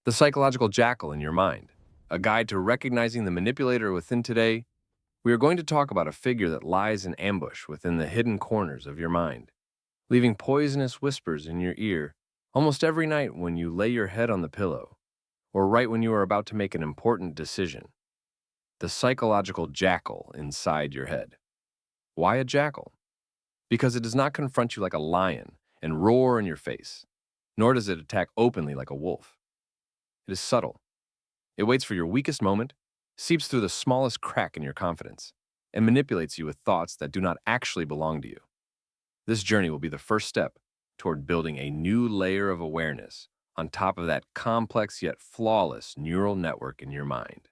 The psychological jackal in your mind, a guide to recognizing the manipulator within. Today, we are going to talk about a figure that lies in ambush within the hidden corners of your mind, leaving poisonous whispers in your ear almost every night when you lay your head on the pillow, or right when you are about to make an important decision. The psychological jackal inside your head. Why a jackal? Because it does not confront you like a lion and roar in your face, nor does it attack openly like a wolf. It is subtle. It waits for your weakest moment, seeps through the smallest crack in your confidence, and manipulates you with thoughts that do not actually belong to you. This journey will be the first step toward building a new layer of awareness on top of that complex yet flawless neural network in your mind.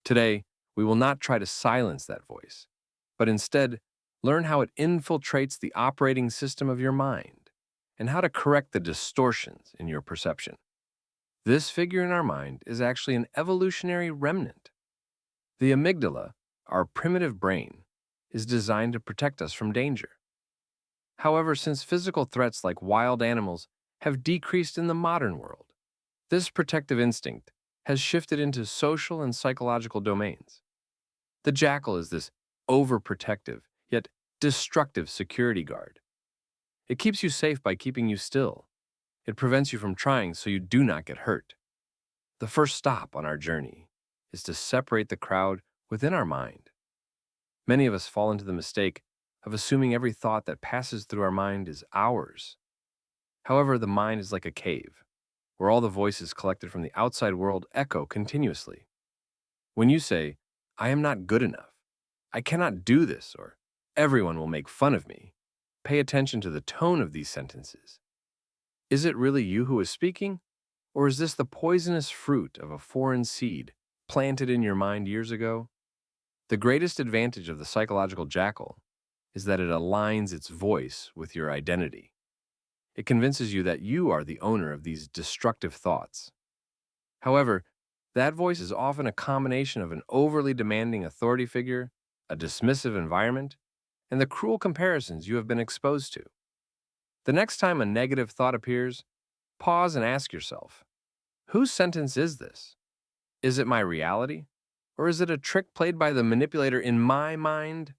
Today, we will not try to silence that voice, but instead learn how it infiltrates the operating system of your mind and how to correct the distortions in your perception. This figure in our mind is actually an evolutionary remnant. The amygdala, our primitive brain, is designed to protect us from danger. However, since physical threats like wild animals have decreased in the modern world, this protective instinct has shifted into social and psychological domains. The jackal is this overprotective, yet destructive security guard. It keeps you safe by keeping you still. It prevents you from trying so you do not get hurt. The first stop on our journey is to separate the crowd within our mind. Many of us fall into the mistake of assuming every thought that passes through our mind is ours. However, the mind is like a cave, where all the voices collected from the outside world echo continuously. When you say, "I am not good enough," "I cannot do this," or "everyone will make fun of me," pay attention to the tone of these sentences. Is it really you who is speaking? Or is this the poisonous fruit of a foreign seed planted in your mind years ago? The greatest advantage of the psychological jackal is that it aligns its voice with your identity. It convinces you that you are the owner of these destructive thoughts. However, that voice is often a combination of an overly demanding authority figure, a dismissive environment, and the cruel comparisons you have been exposed to. The next time a negative thought appears, pause and ask yourself, whose sentence is this? Is it my reality? Or is it a trick played by the manipulator in my mind?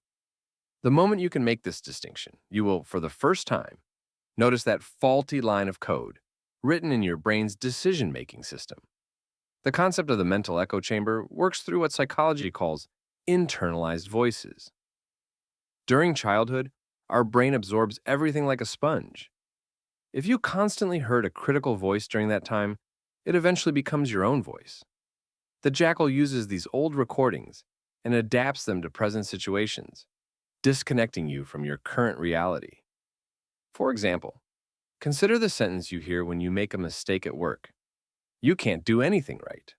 The moment you can make this distinction, you will, for the first time, notice that faulty line of code written in your brain's decision-making system. The concept of the mental echo chamber works through what psychology calls internalized voices. During childhood, our brain absorbs everything like a sponge. If you constantly heard a critical voice during that time, it eventually becomes your own voice. The jackal uses these old recordings and adapts them to present situations, disconnecting you from your current reality. For example, consider the sentence you hear when you make a mistake at work. "You can't do anything right."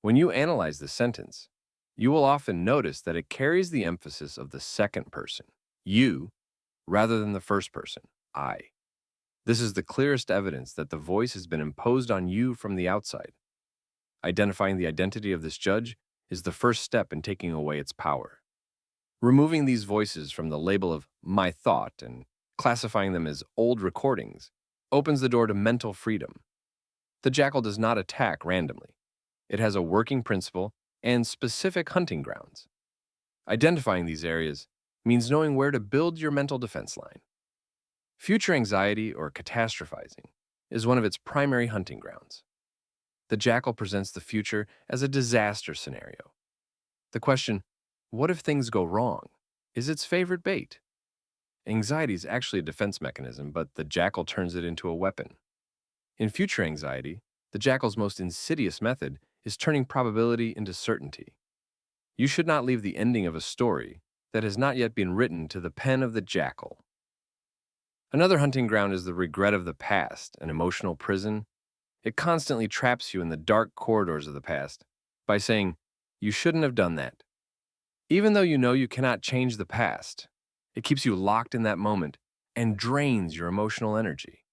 When you analyze the sentence, you will often notice that it carries the emphasis of the second person, you, rather than the first person, I. This is the clearest evidence that the voice has been imposed on you from the outside. Identifying the identity of this judge is the first step in taking away its power. Removing these voices from the label of my thought and classifying them as old recordings opens the door to mental freedom. The jackal does not attack randomly. It has a working principle and specific hunting grounds. Identifying these areas means knowing where to build your mental defense line. Future anxiety or catastrophizing is one of its primary hunting grounds. The jackal presents the future as a disaster scenario. The question, what if things go wrong, is its favorite bait. Anxiety is actually a defense mechanism, but the jackal turns it into a weapon. In future anxiety, the jackal's most insidious method is turning probability into certainty. You should not leave the ending of a story that has not yet been written to the pen of the jackal. Another hunting ground is the regret of the past, an emotional prison. It constantly traps you in the dark corridors of the past by saying, "You shouldn't have done that." Even though you know you cannot change the past, it keeps you locked in that moment and drains your emotional energy.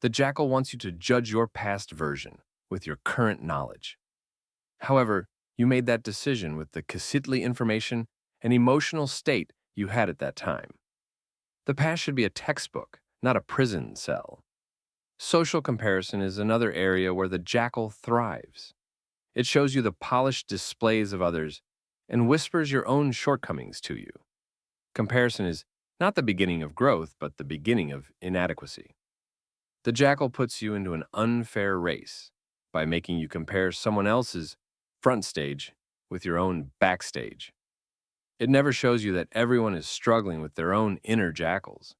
The jackal wants you to judge your past version with your current knowledge. However, you made that decision with the Kasitli information and emotional state you had at that time. The past should be a textbook, not a prison cell. Social comparison is another area where the jackal thrives. It shows you the polished displays of others and whispers your own shortcomings to you. Comparison is not the beginning of growth, but the beginning of inadequacy. The jackal puts you into an unfair race by making you compare someone else's front stage with your own backstage. It never shows you that everyone is struggling with their own inner jackals.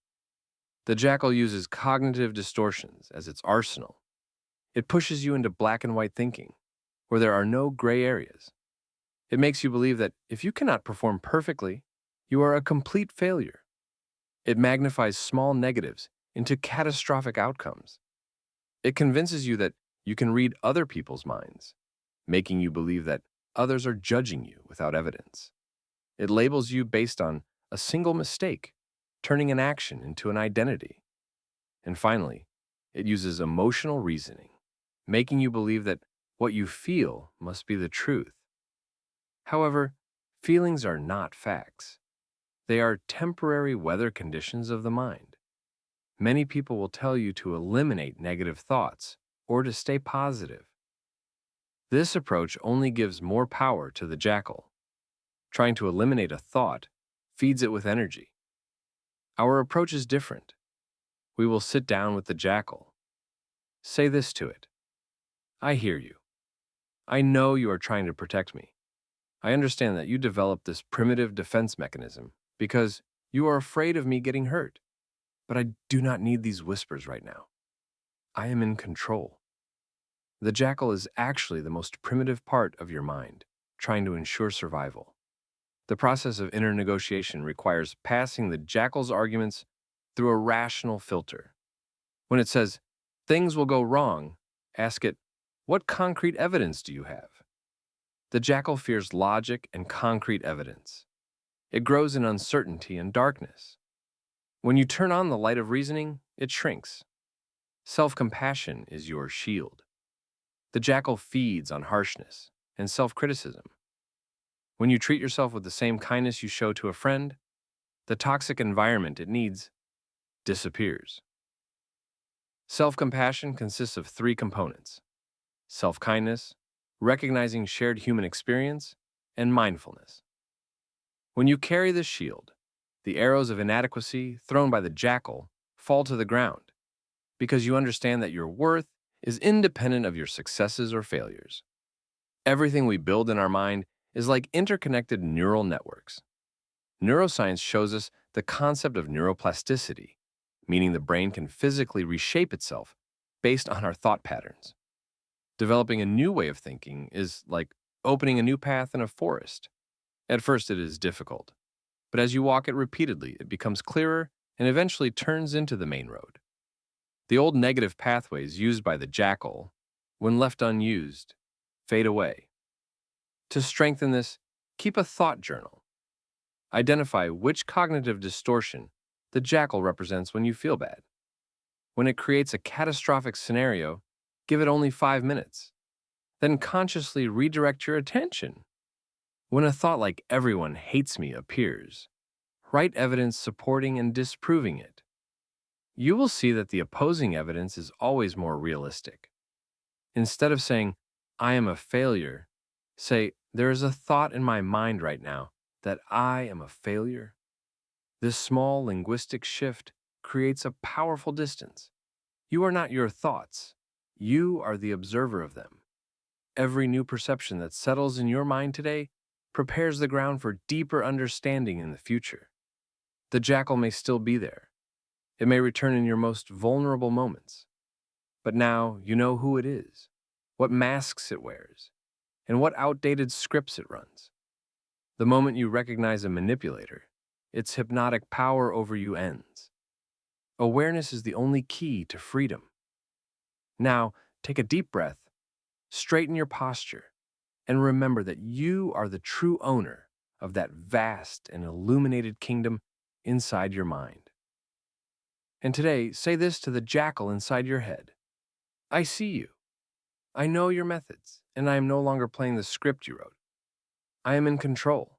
The jackal uses cognitive distortions as its arsenal. It pushes you into black and white thinking, where there are no gray areas. It makes you believe that if you cannot perform perfectly, you are a complete failure. It magnifies small negatives into catastrophic outcomes. It convinces you that you can read other people's minds, making you believe that others are judging you without evidence. It labels you based on a single mistake, turning an action into an identity. And finally, it uses emotional reasoning, making you believe that what you feel must be the truth. However, feelings are not facts. They are temporary weather conditions of the mind. Many people will tell you to eliminate negative thoughts or to stay positive. This approach only gives more power to the jackal. Trying to eliminate a thought feeds it with energy. Our approach is different. We will sit down with the jackal. Say this to it: I hear you. I know you are trying to protect me. I understand that you developed this primitive defense mechanism because you are afraid of me getting hurt. But I do not need these whispers right now. I am in control. The jackal is actually the most primitive part of your mind, trying to ensure survival. The process of inner negotiation requires passing the jackal's arguments through a rational filter. When it says, things will go wrong, ask it, what concrete evidence do you have? The jackal fears logic and concrete evidence. It grows in uncertainty and darkness. When you turn on the light of reasoning, it shrinks. Self-compassion is your shield. The jackal feeds on harshness and self-criticism. When you treat yourself with the same kindness you show to a friend, the toxic environment it needs disappears. Self-compassion consists of 3 components: self-kindness, recognizing shared human experience, and mindfulness. When you carry this shield, the arrows of inadequacy thrown by the jackal fall to the ground because you understand that your worth is independent of your successes or failures. Everything we build in our mind is like interconnected neural networks. Neuroscience shows us the concept of neuroplasticity, meaning the brain can physically reshape itself based on our thought patterns. Developing a new way of thinking is like opening a new path in a forest. At first, it is difficult. But as you walk it repeatedly, it becomes clearer and eventually turns into the main road. The old negative pathways used by the jackal, when left unused, fade away. To strengthen this, keep a thought journal. Identify which cognitive distortion the jackal represents when you feel bad. When it creates a catastrophic scenario, give it only 5 minutes. Then consciously redirect your attention. When a thought like everyone hates me appears, write evidence supporting and disproving it. You will see that the opposing evidence is always more realistic. Instead of saying, I am a failure, say, there is a thought in my mind right now that I am a failure. This small linguistic shift creates a powerful distance. You are not your thoughts. You are the observer of them. Every new perception that settles in your mind today prepares the ground for deeper understanding in the future. The jackal may still be there. It may return in your most vulnerable moments. But now you know who it is, what masks it wears, and what outdated scripts it runs. The moment you recognize a manipulator, its hypnotic power over you ends. Awareness is the only key to freedom. Now, take a deep breath, straighten your posture, and remember that you are the true owner of that vast and illuminated kingdom inside your mind. And today, say this to the jackal inside your head: I see you. I know your methods, and I am no longer playing the script you wrote. I am in control.